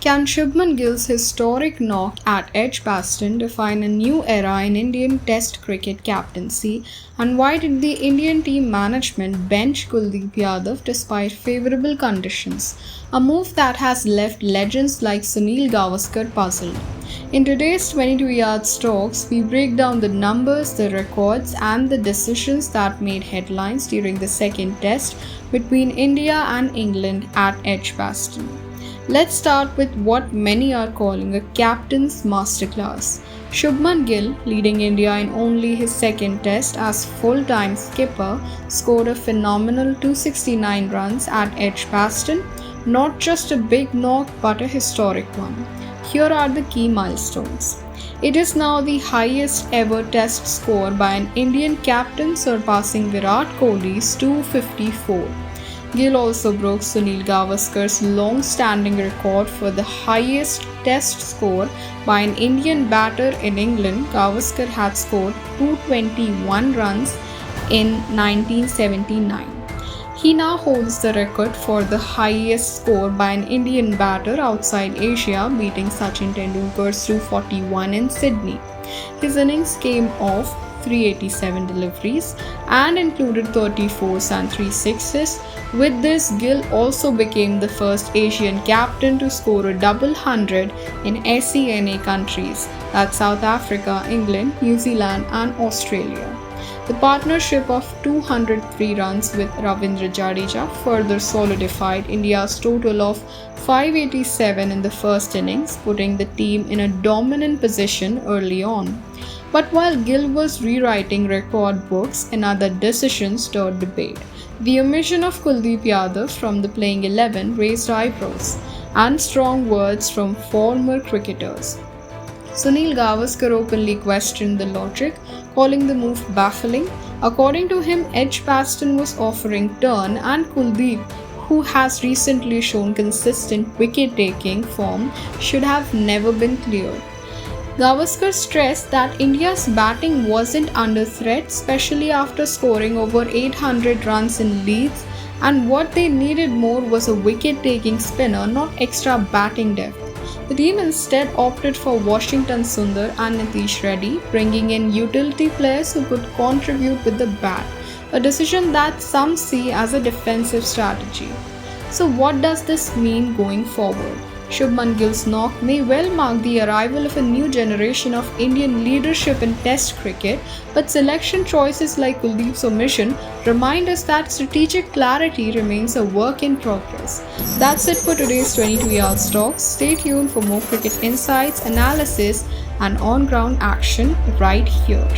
Can Shubman Gill's historic knock at Edgbaston define a new era in Indian Test cricket captaincy, and why did the Indian team management bench Kuldeep Yadav despite favourable conditions? A move that has left legends like Sunil Gavaskar puzzled. In today's 22 Yards Talks, we break down the numbers, the records, and the decisions that made headlines during the second test between India and England at Edgbaston. Let's start with what many are calling a captain's masterclass. Shubman Gill, leading India in only his second test as full-time skipper, scored a phenomenal 269 runs at Edgbaston, not just a big knock but a historic one. Here are the key milestones. It is now the highest ever test score by an Indian captain, surpassing Virat Kohli's 254. Gill also broke Sunil Gavaskar's long-standing record for the highest test score by an Indian batter in England. Gavaskar had scored 221 runs in 1979. He now holds the record for the highest score by an Indian batter outside Asia, beating Sachin Tendulkar's 241 in Sydney. His innings came off 387 deliveries and included 30 fours and 3 sixes. With this, Gill also became the first Asian captain to score a double hundred in SENA countries, that's South Africa, England, New Zealand and Australia. The partnership of 203 runs with Ravindra Jadeja further solidified India's total of 587 in the first innings, putting the team in a dominant position early on. But while Gill was rewriting record books, another decision stirred debate. The omission of Kuldeep Yadav from the playing 11 raised eyebrows and strong words from former cricketers. Sunil Gavaskar openly questioned the logic, calling the move baffling. According to him, Edgbaston was offering turn, and Kuldeep, who has recently shown consistent wicket-taking form, should have never been cleared. Gavaskar stressed that India's batting wasn't under threat, especially after scoring over 800 runs in Leeds, and what they needed more was a wicket-taking spinner, not extra batting depth. The team instead opted for Washington Sundar and Nitish Reddy, bringing in utility players who could contribute with the bat, a decision that some see as a defensive strategy. So what does this mean going forward? Shubman Gill's knock may well mark the arrival of a new generation of Indian leadership in Test cricket, but selection choices like Kuldeep's omission remind us that strategic clarity remains a work in progress. That's it for today's 22 Yards Talks. Stay tuned for more cricket insights, analysis, and on-ground action right here.